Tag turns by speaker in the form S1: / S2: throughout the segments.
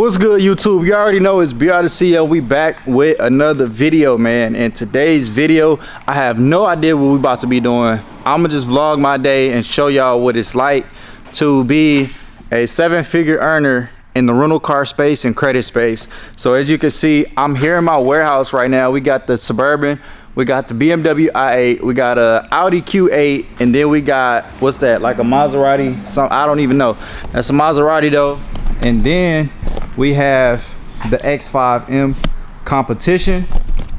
S1: What's good, YouTube? You already know it's BR the CEO. We back with another video, man. In today's video, I have no idea what we about to be doing. I'ma just vlog my day and show y'all what it's like to be a 7-figure earner in the rental car space and credit space. So as you can see, I'm here in my warehouse right now. We got the Suburban, we got the BMW i8, we got a Audi Q8, and then we got, what's that, like a Maserati? I don't even know. That's a Maserati though. And then we have the X5M Competition,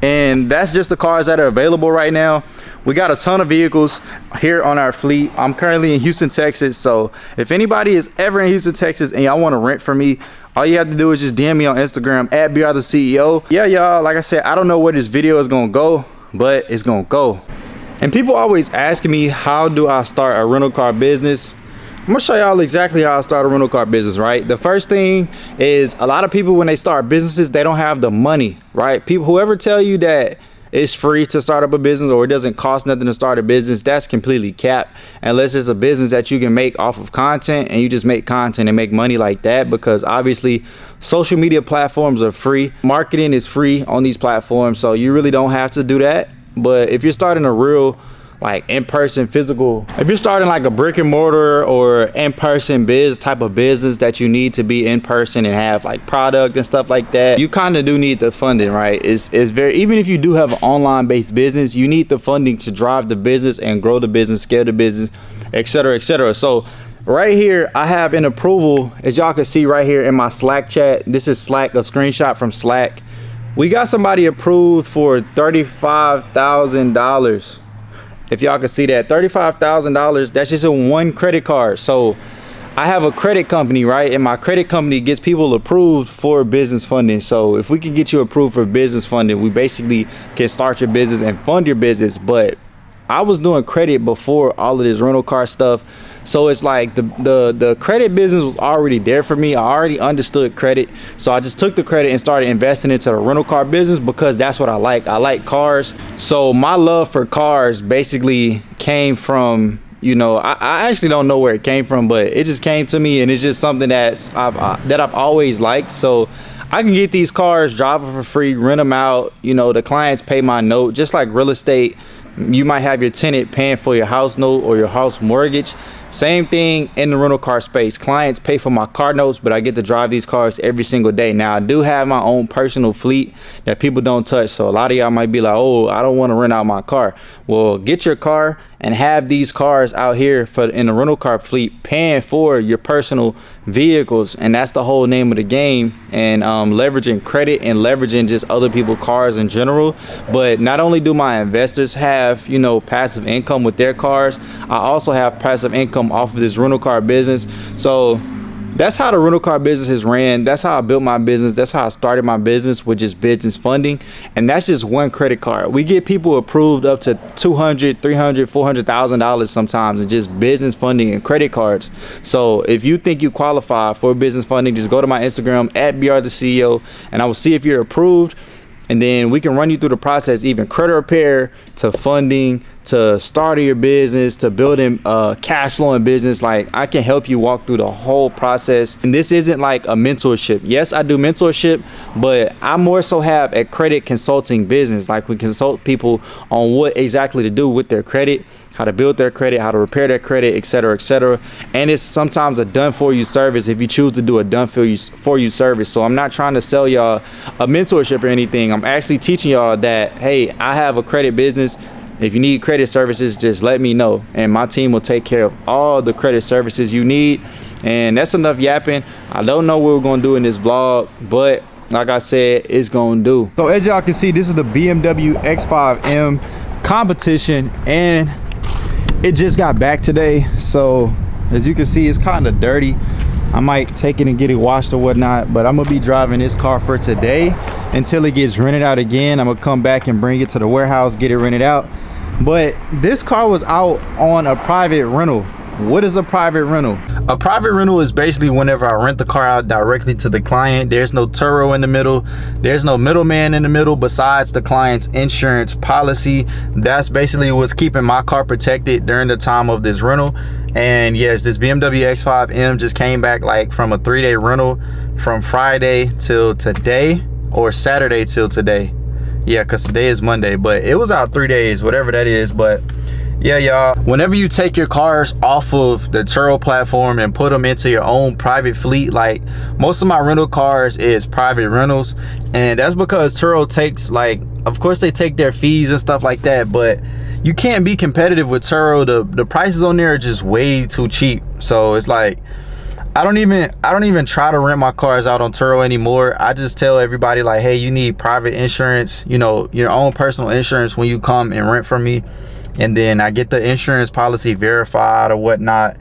S1: and that's just the cars that are available right now. We got a ton of vehicles here on our fleet. I'm currently in Houston, Texas, so if anybody is ever in Houston, Texas and y'all want to rent from me, all you have to do is just DM me on Instagram at BR the CEO. Yeah, y'all, like I said, I don't know where this video is gonna go, but it's gonna go. And people always ask me, how do I start a rental car business? I'm gonna show y'all exactly how I start a rental car business, right? The first thing is, a lot of people, when they start businesses, they don't have the money, right? People, whoever tell you that it's free to start up a business or it doesn't cost nothing to start a business, that's completely cap, unless it's a business that you can make off of content and you just make content and make money like that, because obviously social media platforms are free. Marketing is free on these platforms, so you really don't have to do that. But if you're starting a real, like, in-person physical, if you're starting like a brick and mortar or in-person type of business that you need to be in person and have like product and stuff like that, you kind of do need the funding, right? It's very, even if you do have an online based business, you need the funding to drive the business and grow the business, scale the business, etc., etc. So right here I have an approval, as y'all can see right here in my Slack chat. This is Slack, a screenshot from Slack. We got somebody approved for $35,000. If y'all can see that, $35,000, that's just in one credit card. So I have a credit company, right? And my credit company gets people approved for business funding. So if we can get you approved for business funding, we basically can start your business and fund your business. But I was doing credit before all of this rental car stuff. So it's like the credit business was already there for me. I already understood credit. So I just took the credit and started investing into the rental car business because that's what I like. I like cars. So my love for cars basically came from, you know, I actually don't know where it came from, but it just came to me, and it's just something that I've always liked. So I can get these cars, drive them for free, rent them out. You know, the clients pay my note, just like real estate. You might have your tenant paying for your house note or your house mortgage. Same thing in the rental car space. Clients pay for my car notes, but I get to drive these cars every single day. Now, I do have my own personal fleet that people don't touch. So a lot of y'all might be like, oh, I don't want to rent out my car. Well, get your car and have these cars out here in the rental car fleet paying for your personal vehicles. And that's the whole name of the game. And leveraging credit and leveraging just other people's cars in general. But not only do my investors have, you know, passive income with their cars, I also have passive income off of this rental car business. So that's how the rental car business is ran. That's how I built my business. That's how I started my business, with just business funding. And that's just one credit card. We get people approved up to $200,000, $300,000, $400,000 sometimes in just business funding and credit cards. So if you think you qualify for business funding, just go to my Instagram at BR the CEO, and I will see if you're approved. And then we can run you through the process, even credit repair to funding, to starting your business, to building cash flowing business. Like, I can help you walk through the whole process. And this isn't like a mentorship. Yes, I do mentorship, but I more so have a credit consulting business. Like, we consult people on what exactly to do with their credit, how to build their credit, how to repair their credit, etc., etc. And it's sometimes a done for you service if you choose to do a done for you service. So I'm not trying to sell y'all a mentorship or anything. I'm actually teaching y'all that, hey, I have a credit business. If you need credit services, just let me know, and my team will take care of all the credit services you need. And that's enough yapping. I don't know what we're gonna do in this vlog, but like I said, it's gonna do. So as y'all can see, this is the BMW X5M Competition, and it just got back today. So as you can see, it's kind of dirty. I might take it and get it washed or whatnot, but I'm gonna be driving this car for today until it gets rented out again. I'm gonna come back and bring it to the warehouse, get it rented out. But this car was out on a private rental. What is a private rental? A private rental is basically whenever I rent the car out directly to the client. There's no Turo in the middle. There's no middleman in the middle besides the client's insurance policy. That's basically what's keeping my car protected during the time of this rental. And yes, this BMW X5M just came back like from a 3-day rental. from Friday till today, or Saturday till today. Yeah, because today is Monday, but it was out 3 days, whatever that is. But yeah, y'all, whenever you take your cars off of the Turo platform and put them into your own private fleet, like most of my rental cars is private rentals, and that's because Turo takes, like, of course they take their fees and stuff like that, but you can't be competitive with Turo. The prices on there are just way too cheap. So it's like, I don't even try to rent my cars out on Turo anymore. I just tell everybody, like, hey, you need private insurance, you know, your own personal insurance when you come and rent from me. And then I get the insurance policy verified or whatnot,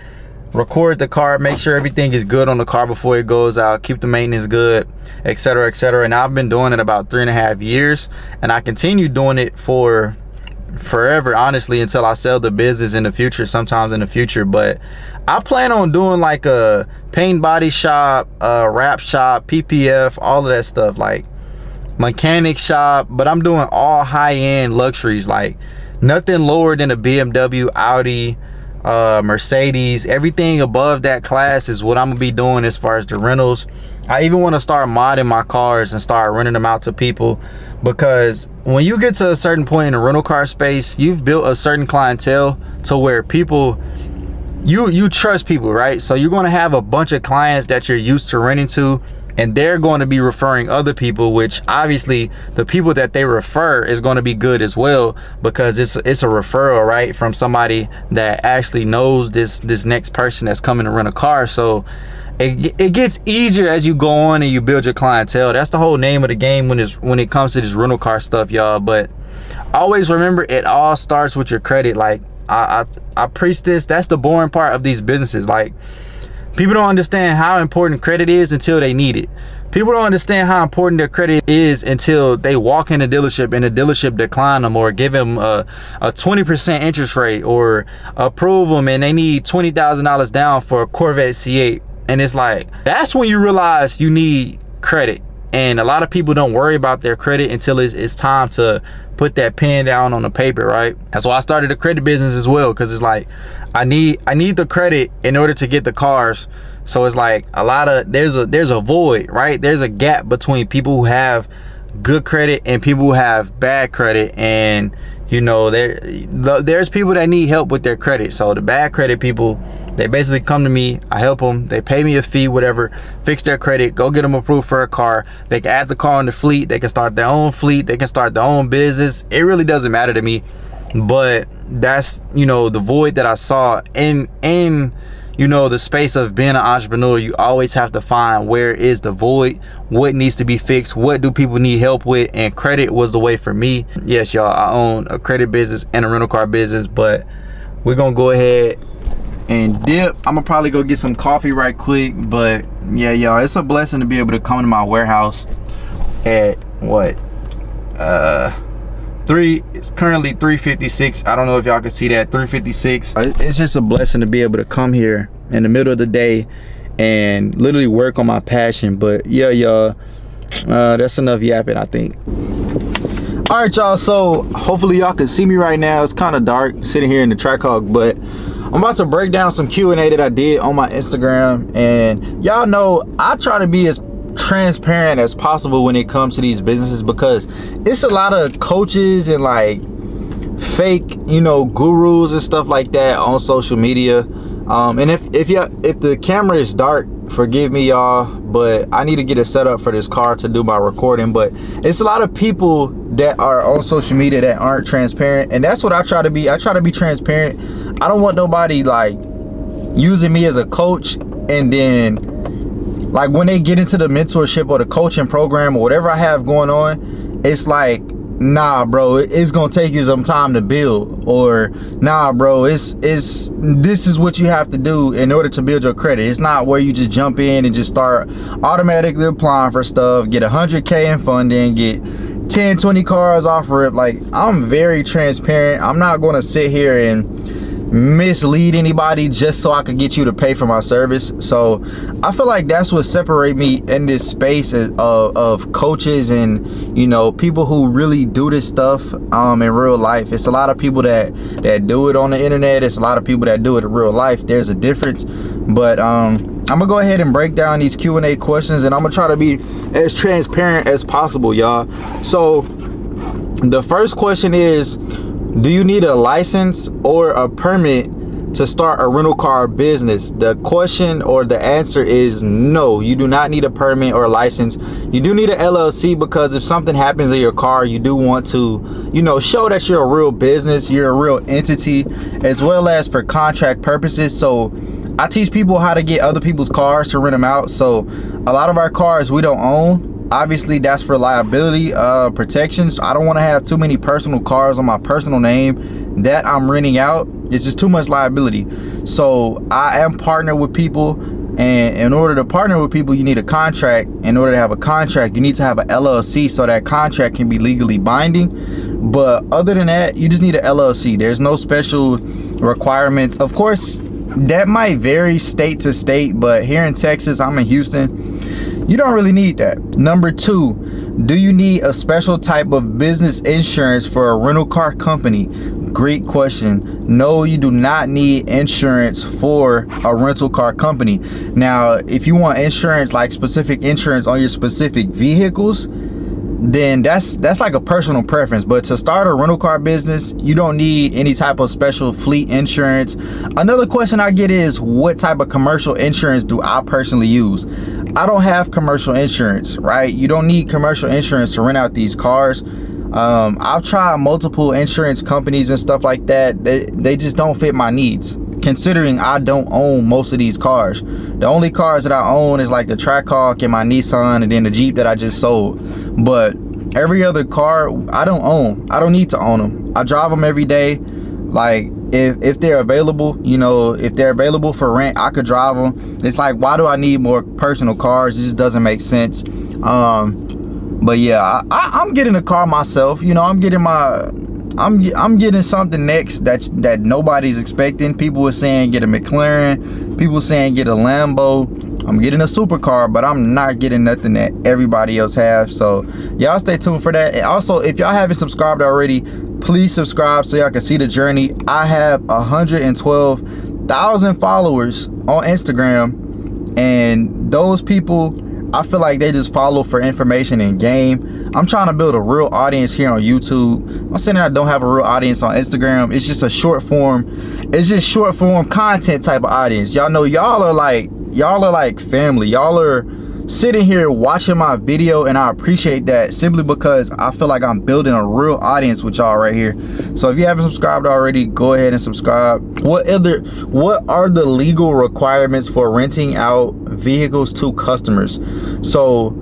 S1: record the car, make sure everything is good on the car before it goes out, keep the maintenance good, etc., etc. And I've been doing it about 3.5 years, and I continue doing it for forever, honestly, until I sell the business in the future, sometimes in the future. But I plan on doing like a paint body shop, wrap shop, PPF, all of that stuff, like mechanic shop. But I'm doing all high-end luxuries, like nothing lower than a BMW, Audi, Mercedes. Everything above that class is what I'm gonna be doing as far as the rentals. I even want to start modding my cars and start renting them out to people, because when you get to a certain point in the rental car space, you've built a certain clientele to where people, you trust people, right? So you're going to have a bunch of clients that you're used to renting to, and they're going to be referring other people, which obviously the people that they refer is going to be good as well, because it's a referral, right, from somebody that actually knows this next person that's coming to rent a car. So it gets easier as you go on and you build your clientele. That's the whole name of the game when it comes to this rental car stuff, y'all. But always remember, it all starts with your credit. Like I preach this. That's the boring part of these businesses. Like, people don't understand how important credit is until they need it. People don't understand how important their credit is until they walk in a dealership and the dealership decline them, or give them a 20% interest rate, or approve them and they need $20,000 down for a Corvette C8. And it's like, that's when you realize you need credit. And a lot of people don't worry about their credit until it's time to put that pen down on the paper, right? That's why I started a credit business as well, because it's like, I need the credit in order to get the cars. So it's like there's a void, right? There's a gap between people who have good credit and people who have bad credit. And you know, there's people that need help with their credit. So the bad credit people, they basically come to me, I help them, they pay me a fee, whatever, fix their credit, go get them approved for a car. They can add the car on the fleet, they can start their own fleet, they can start their own business. It really doesn't matter to me. But that's, you know, the void that I saw in you know, the space of being an entrepreneur. You always have to find where is the void, what needs to be fixed, what do people need help with, and credit was the way for me. Yes, y'all, I own a credit business and a rental car business, but we're gonna go ahead and dip. I'm gonna probably go get some coffee right quick. But yeah, y'all, it's a blessing to be able to come to my warehouse at what, it's currently 3:56. I don't know if y'all can see that, 3:56. It's just a blessing to be able to come here in the middle of the day and literally work on my passion. But yeah, y'all, that's enough yapping, I think. All right, y'all, so hopefully y'all can see me right now. It's kind of dark sitting here in the Trackhawk, but I'm about to break down some Q&A that I did on my Instagram. And y'all know I try to be as transparent as possible when it comes to these businesses, because it's a lot of coaches and like fake, you know, gurus and stuff like that on social media. And if the camera is dark, forgive me, y'all, but I need to get it set up for this car to do my recording. But it's a lot of people that are on social media that aren't transparent, and that's what I try to be. I try to be transparent. I don't want nobody like using me as a coach, and then like when they get into the mentorship or the coaching program or whatever I have going on, it's like, nah, bro, it's gonna take you some time to build, or nah, bro, this is what you have to do in order to build your credit. It's not where you just jump in and just start automatically applying for stuff, get 100K in funding, get 10-20 cars off rip. Like, I'm very transparent. I'm not gonna sit here and mislead anybody just so I could get you to pay for my service. So I feel like that's what separates me in this space of coaches and, you know, people who really do this stuff in real life. It's a lot of people that do it on the internet. It's a lot of people that do it in real life. There's a difference. But I'm gonna go ahead and break down these Q&A questions, and I'm gonna try to be as transparent as possible, y'all. So the first question is, do you need a license or a permit to start a rental car business? The question or the answer is no, you do not need a permit or a license. You do need an LLC because if something happens in your car, you do want to, you know, show that you're a real business, you're a real entity, as well as for contract purposes. So I teach people how to get other people's cars to rent them out. So a lot of our cars we don't own. Obviously that's for liability protections. I don't want to have too many personal cars on my personal name that I'm renting out. It's just too much liability. So I am partnered with people, and in order to partner with people, you need a contract. In order to have a contract, you need to have an LLC so that contract can be legally binding. But other than that, you just need an LLC. There's no special requirements. Of course, that might vary state to state, but here in Texas, I'm in Houston, you don't really need that. Number two, do you need a special type of business insurance for a rental car company? Great question. No, you do not need insurance for a rental car company. Now, if you want insurance, like specific insurance on your specific vehicles, then that's like a personal preference. But to start a rental car business, you don't need any type of special fleet insurance. Another question I get is, what type of commercial insurance do I personally use? I don't have commercial insurance, right? You don't need commercial insurance to rent out these cars. I've tried multiple insurance companies and stuff like that. They just don't fit my needs, considering I don't own most of these cars. The only cars that I own is like the Trackhawk and my Nissan, and then the Jeep that I just sold. But every other car I don't own. I don't need to own them. I drive them every day. Like if they're available, you know, if they're available for rent, I could drive them. It's like, why do I need more personal cars? It just doesn't make sense. But yeah, I'm getting a car myself. You know, I'm getting something next that nobody's expecting. People were saying get a McLaren. People saying get a Lambo. I'm getting a supercar, but I'm not getting nothing that everybody else has. So y'all stay tuned for that. And also, if y'all haven't subscribed already, please subscribe so y'all can see the journey. I have 112,000 followers on Instagram, and those people, I feel like they just follow for information and game. I'm trying to build a real audience here on YouTube. I'm saying that I don't have a real audience on Instagram. It's just a short form content type of audience. Y'all know y'all are like family. Y'all are sitting here watching my video, and I appreciate that simply because I feel like I'm building a real audience with y'all right here. So if you haven't subscribed already, go ahead and subscribe. What are the legal requirements for renting out vehicles to customers? So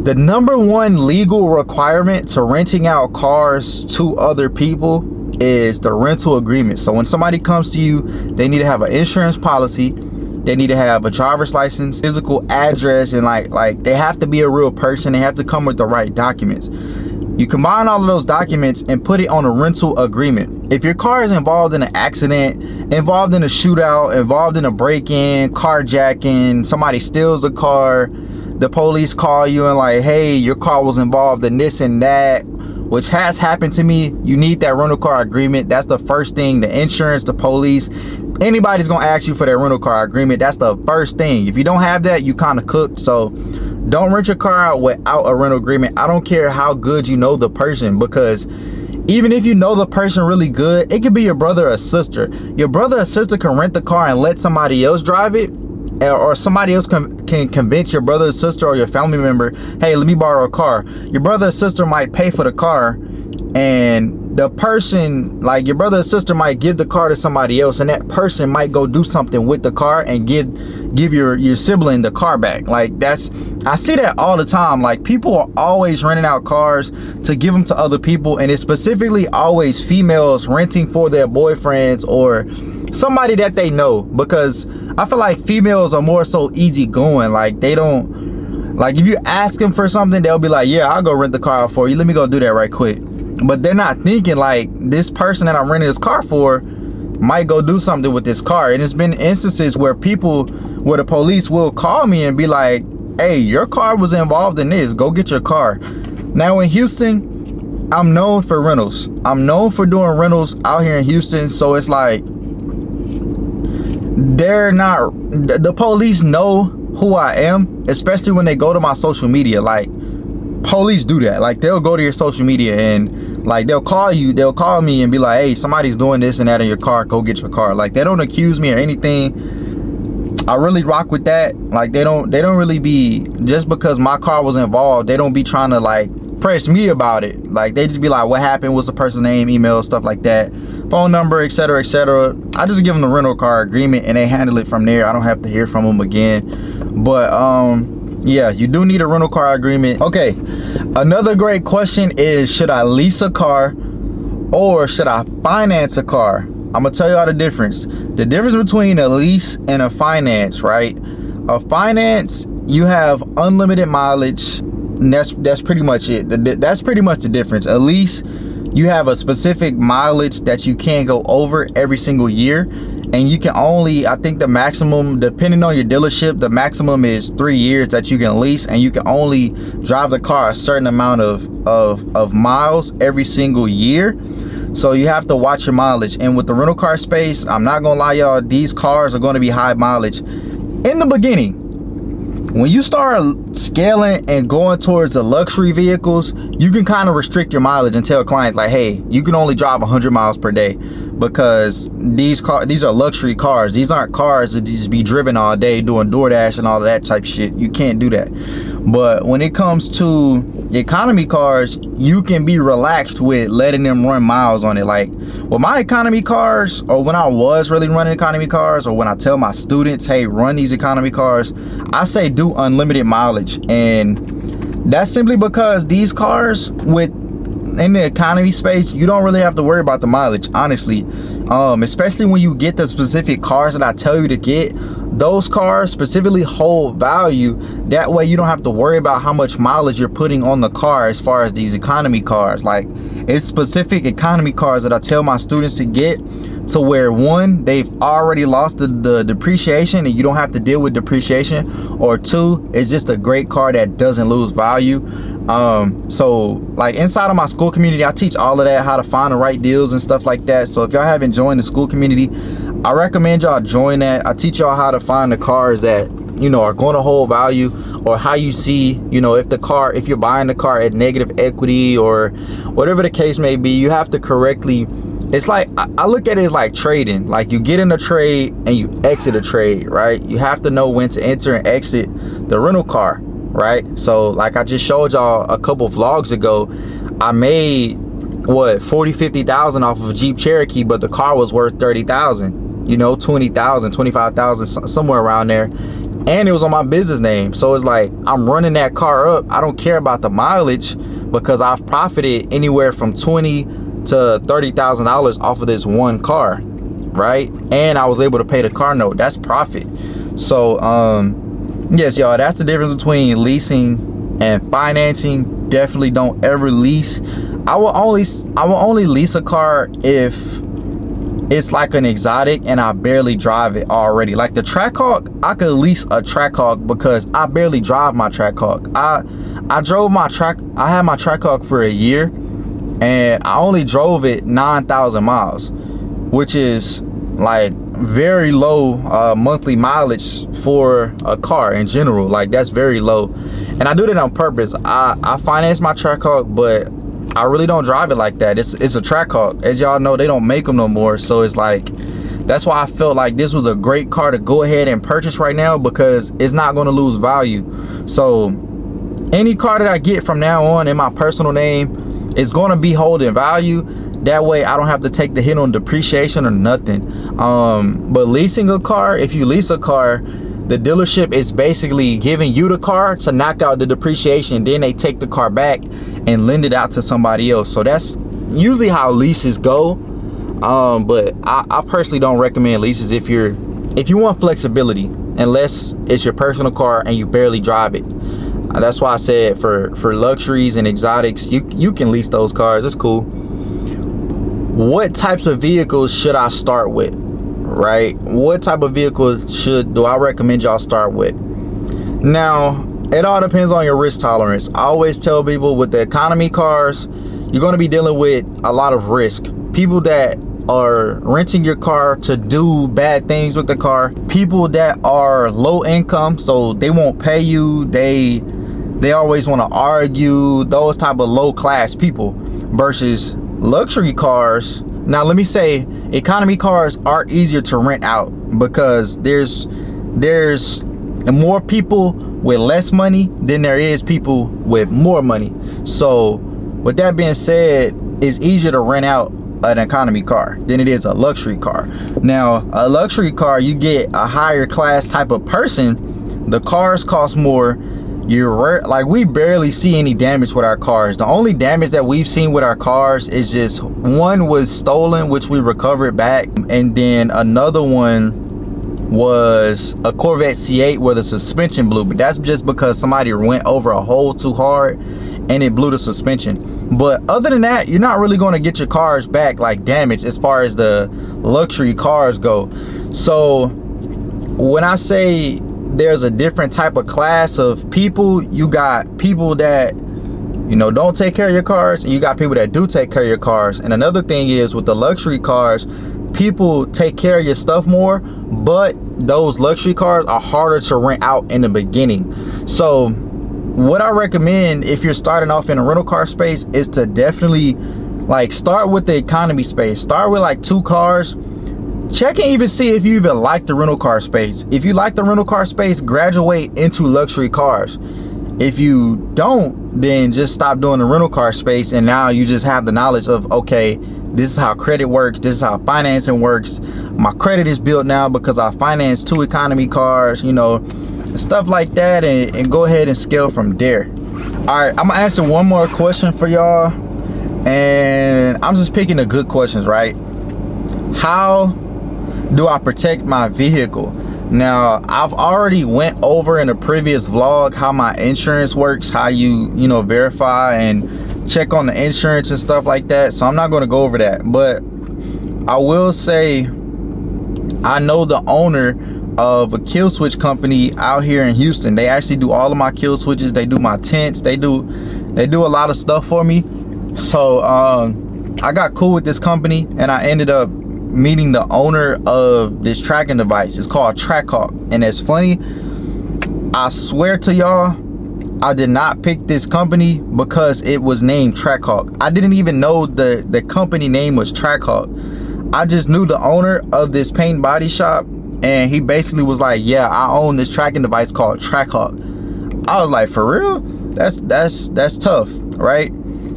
S1: the number one legal requirement to renting out cars to other people is the rental agreement. So when somebody comes to you, they need to have an insurance policy. They need to have a driver's license, physical address, and like they have to be a real person. They have to come with the right documents. You combine all of those documents and put it on a rental agreement. If your car is involved in an accident, involved in a shootout, involved in a break-in, carjacking, somebody steals the car, the police call you and like, hey, your car was involved in this and that, which has happened to me, you need that rental car agreement. That's the first thing. The insurance, the police, anybody's gonna ask you for that rental car agreement. That's the first thing. If you don't have that, you kind of cooked. So don't rent your car out without a rental agreement. I don't care how good you know the person, because even if you know the person really good, it could be your brother or sister. Your brother or sister can rent the car and let somebody else drive it, or somebody else can convince your brother or sister or your family member, hey, let me borrow a car. Your brother or sister might pay for the car, and the person, like your brother or sister, might give the car to somebody else, and that person might go do something with the car and give your sibling the car back. Like I see that all the time. Like people are always renting out cars to give them to other people, and it's specifically always females renting for their boyfriends or somebody that they know, because I feel like females are more so easygoing. Like they don't, like if you ask them for something, they'll be like, yeah, I'll go rent the car out for you, let me go do that right quick. But they're not thinking like, this person that I'm renting this car for, might go do something with this car. And it's been instances where the police will call me and be like, hey, your car was involved in this, go get your car. Now in Houston, I'm known for rentals. I'm known for doing rentals out here in Houston. So it's like, the police know who I am, especially when they go to my social media. Like, police do that. Like, they'll go to your social media and like they'll call me and be like, hey, somebody's doing this and that in your car, go get your car. Like, they don't accuse me or anything. I really rock with that. Like, they don't really be, just because my car was involved, they don't be trying to like press me about it. Like, they just be like, what happened, what's the person's name, email, stuff like that, phone number, etc., etc. I just give them the rental car agreement and they handle it from there. I don't have to hear from them again. But yeah, you do need a rental car agreement. Okay, another great question is, should I lease a car or should I finance a car? I'm gonna tell y'all the difference. The difference between a lease and a finance, right? A finance, you have unlimited mileage, and that's pretty much it. That's pretty much the difference. A lease, you have a specific mileage that you can't go over every single year, and you can only, I think the maximum, depending on your dealership, the maximum is 3 years that you can lease, and you can only drive the car a certain amount of miles every single year. So you have to watch your mileage. And with the rental car space, I'm not gonna lie, y'all, these cars are going to be high mileage in the beginning. When you start scaling and going towards the luxury vehicles, you can kind of restrict your mileage and tell clients like, hey, you can only drive 100 miles per day, because these are luxury cars. These aren't cars that just be driven all day doing DoorDash and all of that type shit. You can't do that. But when it comes to economy cars, you can be relaxed with letting them run miles on it. Like with my economy cars, or when I was really running economy cars, or when I tell my students, hey, run these economy cars, I say do unlimited mileage. And that's simply because these cars in the economy space, you don't really have to worry about the mileage, honestly. Especially when you get the specific cars that I tell you to get. Those cars specifically hold value. That way you don't have to worry about how much mileage you're putting on the car as far as these economy cars. Like, it's specific economy cars that I tell my students to get, to where one, they've already lost the depreciation and you don't have to deal with depreciation, or two, it's just a great car that doesn't lose value. So like inside of my school community, I teach all of that, how to find the right deals and stuff like that. So if y'all haven't joined the school community, I recommend y'all join that. I teach y'all how to find the cars that, you know, are going to hold value, or how you see, you know, if you're buying the car at negative equity or whatever the case may be, you have to correctly, it's like, I look at it as like trading. Like, you get in a trade and you exit a trade, right? You have to know when to enter and exit the rental car, right? So like I just showed y'all a couple vlogs ago, I made what, 40-50,000 off of a Jeep Cherokee, but the car was worth 30,000, you know, 20,000, 25,000, somewhere around there, and it was on my business name. So it's like, I'm running that car up. I don't care about the mileage, because I've profited anywhere from $20,000 to $30,000 off of this one car, right? And I was able to pay the car note. That's profit. So yes, y'all, that's the difference between leasing and financing. Definitely don't ever lease. I will only lease a car if it's like an exotic and I barely drive it already. Like the Trackhawk, I could lease a Trackhawk because I barely drive my Trackhawk. I drove my I had my Trackhawk for a year and I only drove it 9,000 miles, which is like very low monthly mileage for a car in general. Like, that's very low, and I do that on purpose. I finance my Trackhawk, but I really don't drive it like that. It's a Trackhawk. As y'all know, they don't make them no more. So it's like, that's why I felt like this was a great car to go ahead and purchase right now, because it's not going to lose value. So any car that I get from now on in my personal name is going to be holding value. That way I don't have to take the hit on depreciation or nothing. But leasing a car, if you lease a car, the dealership is basically giving you the car to knock out the depreciation, then they take the car back and lend it out to somebody else. So that's usually how leases go. But I personally don't recommend leases if you want flexibility, unless it's your personal car and you barely drive it. That's why I said for luxuries and exotics, you can lease those cars. It's cool. what types of vehicles should I start with, right? What type of vehicle do I recommend y'all start with? Now, it all depends on your risk tolerance. I always tell people with the economy cars, you're going to be dealing with a lot of risk. People that are renting your car to do bad things with the car, people that are low income, so they won't pay you, they always want to argue, those type of low class people, versus luxury cars. Now let me say, economy cars are easier to rent out because there's more people with less money than there is people with more money. So with that being said, it's easier to rent out an economy car than it is a luxury car. Now a luxury car, you get a higher class type of person, the cars cost more. Like, we barely see any damage with our cars. The only damage that we've seen with our cars is just one was stolen, which we recovered back, and then another one was a Corvette C8 where the suspension blew, but that's just because somebody went over a hole too hard and it blew the suspension. But other than that, you're not really going to get your cars back like damaged as far as the luxury cars go. So when I say there's a different type of class of people, you got people that, you know, don't take care of your cars, and you got people that do take care of your cars. And another thing is, with the luxury cars, people take care of your stuff more, but those luxury cars are harder to rent out in the beginning. So what I recommend if you're starting off in a rental car space is to definitely like start with the economy space. Start with like 2 cars. Check and even see if you even like the rental car space. If you like the rental car space, graduate into luxury cars. If you don't, then just stop doing the rental car space, and now you just have the knowledge of, okay, this is how credit works, this is how financing works. My credit is built now because I financed 2 economy cars, you know, stuff like that, and go ahead and scale from there. All right, I'm gonna answer one more question for y'all, and I'm just picking the good questions, right? How do I protect my vehicle? Now, I've already went over in a previous vlog how my insurance works, how you know, verify and check on the insurance and stuff like that. So I'm not going to go over that, but I will say I know the owner of a kill switch company out here in Houston. They actually do all of my kill switches. They do my tents. They do a lot of stuff for me. So I got cool with this company, and I ended up meeting the owner of this tracking device. It's called Trackhawk, and it's funny, I swear to y'all, I did not pick this company because it was named Trackhawk. I didn't even know the company name was Trackhawk. I just knew the owner of this paint body shop, and he basically was like, yeah, I own this tracking device called Trackhawk. I was like, for real? That's tough, right?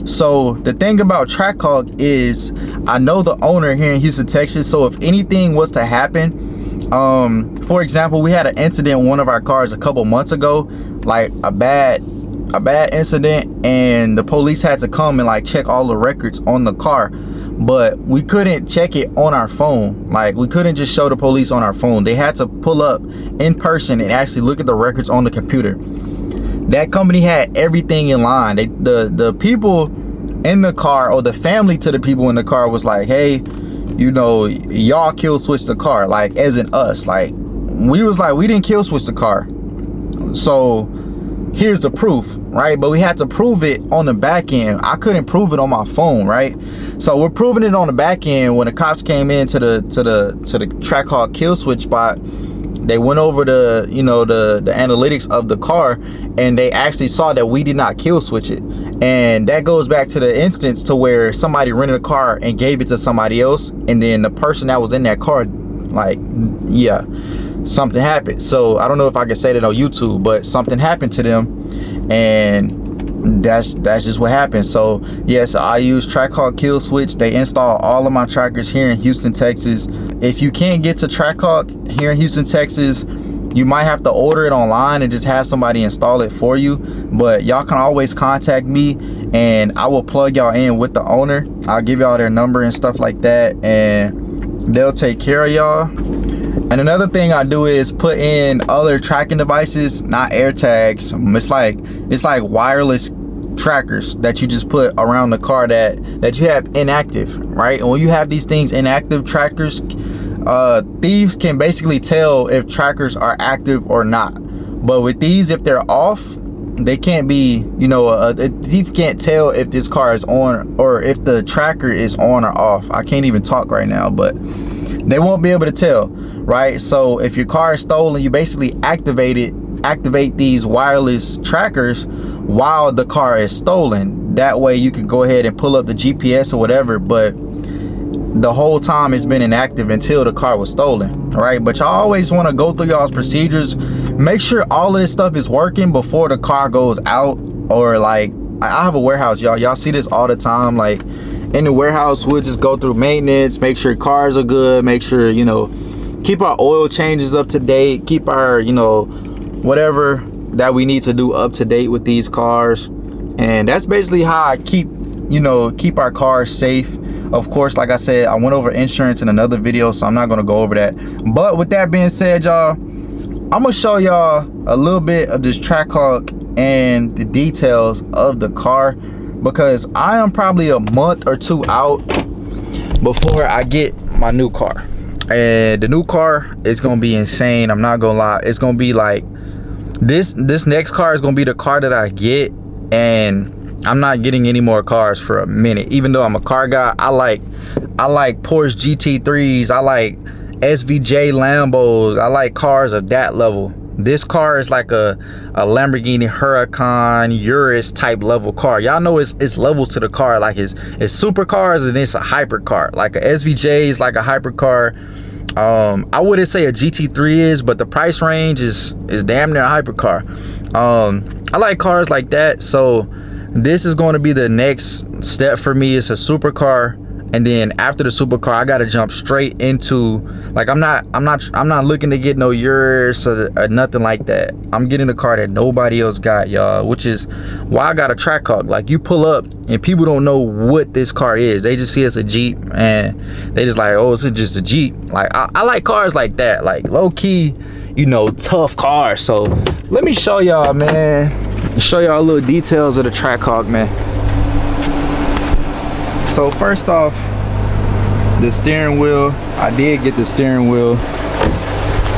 S1: So the thing about Trackhawk is I know the owner here in Houston, Texas. So if anything was to happen, for example, we had an incident in one of our cars a couple months ago, like a bad incident, and the police had to come and like check all the records on the car, but we couldn't check it on our phone. Like, we couldn't just show the police on our phone. They had to pull up in person and actually look at the records on the computer. That company had everything in line. The people in the car, or the family to the people in the car, was like, hey, you know, y'all kill switch the car, like as in us. Like, we was like, we didn't kill switch the car, so here's the proof, right? But we had to prove it on the back end. I couldn't prove it on my phone, right? So we're proving it on the back end. When the cops came into the Trackhawk kill switch spot, they went over the, you know, the analytics of the car, and they actually saw that we did not kill switch it. And that goes back to the instance to where somebody rented a car and gave it to somebody else, and then the person that was in that car, like, yeah, something happened. So I don't know if I can say that on YouTube, but something happened to them, and that's just what happened. So yes, I use Trackhawk kill switch. They install all of my trackers here in Houston, Texas. If you can't get to Trackhawk here in Houston, Texas, you might have to order it online and just have somebody install it for you. But y'all can always contact me, and I will plug y'all in with the owner. I'll give y'all their number and stuff like that, and they'll take care of y'all. And another thing I do is put in other tracking devices, not AirTags. It's like wireless trackers that you just put around the car that you have inactive, right? And when you have these things inactive, trackers, thieves can basically tell if trackers are active or not. But with these, if they're off, they can't be, you know, a thief can't tell if this car is on or if the tracker is on or off. I can't even talk right now, but they won't be able to tell, right? So if your car is stolen, you basically activate these wireless trackers while the car is stolen. That way you can go ahead and pull up the GPS or whatever, but the whole time it's been inactive until the car was stolen, right? But y'all always want to go through y'all's procedures, make sure all of this stuff is working before the car goes out. Or like, I have a warehouse, y'all see this all the time. Like in the warehouse, we'll just go through maintenance, make sure cars are good, make sure, you know, keep our oil changes up to date, keep our, you know, whatever that we need to do up to date with these cars. And that's basically how I keep our cars safe. Of course, like I said, I went over insurance in another video, so I'm not going to go over that. But with that being said, y'all, I'm going to show y'all a little bit of this Trackhawk and the details of the car, because I am probably a month or two out before I get my new car. And the new car is going to be insane. I'm not going to lie. It's going to be like, this next car is going to be the car that I get. And I'm not getting any more cars for a minute. Even though I'm a car guy, I like Porsche GT3s, I like SVJ Lambos, I like cars of that level. This car is like a Lamborghini Huracan Urus type level car. Y'all know it's levels to the car. Like it's supercars and it's a hypercar. Like a SVJ is like a hypercar. I wouldn't say a GT3 is, but the price range is damn near a hypercar. I like cars like that, so this is going to be the next step for me. It's a supercar, and then after the supercar, I got to jump straight into, like, I'm not looking to get no Urus or nothing like that. I'm getting a car that nobody else got, y'all, which is why I got a Trackhawk. Like, you pull up and people don't know what this car is. They just see it's a Jeep and they just like, oh, this is just a Jeep. Like, I like cars like that, like low key, you know, tough cars. So let me show y'all, man. Show y'all little details of the Trackhawk, man. So first off, the steering wheel, I did get the steering wheel.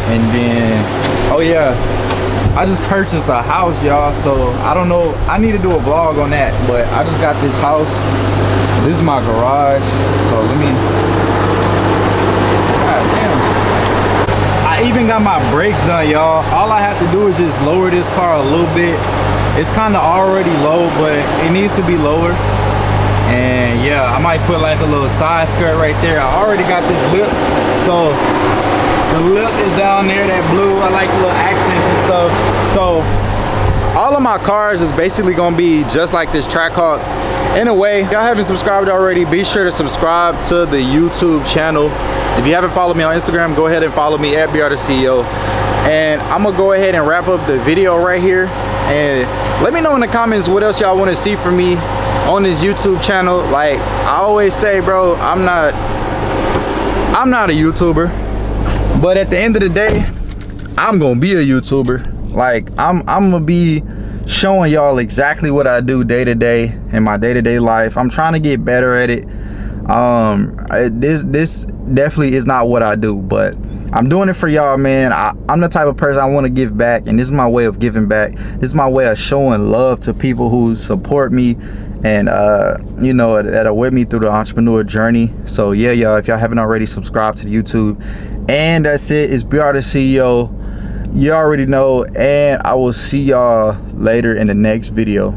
S1: And then, oh yeah, I just purchased a house, y'all. So I don't know, I need to do a vlog on that, but I just got this house. This is my garage. So let me, god damn. I even got my brakes done, y'all. All I have to do is just lower this car a little bit. It's kind of already low, but it needs to be lower. And yeah, I might put like a little side skirt right there. I already got this lip, so the lip is down there, that blue. I like little accents and stuff. So all of my cars is basically gonna be just like this Trackhawk. In a way, if y'all haven't subscribed already, be sure to subscribe to the YouTube channel. If you haven't followed me on Instagram, go ahead and follow me at BR the CEO. And I'm gonna go ahead and wrap up the video right here. And let me know in the comments what else y'all want to see from me on this YouTube channel. Like I always say, bro, I'm not a YouTuber, but at the end of the day, I'm gonna be a YouTuber. Like I'm gonna be showing y'all exactly what I do day to day in my day-to-day life. I'm trying to get better at it. This definitely is not what I do, but I'm doing it for y'all, man. I'm the type of person I want to give back, and this is my way of giving back. This is my way of showing love to people who support me and you know, that are with me through the entrepreneur journey. So yeah, y'all, if y'all haven't already, subscribed to the YouTube. And that's it. It's BR the CEO. You already know, and I will see y'all later in the next video.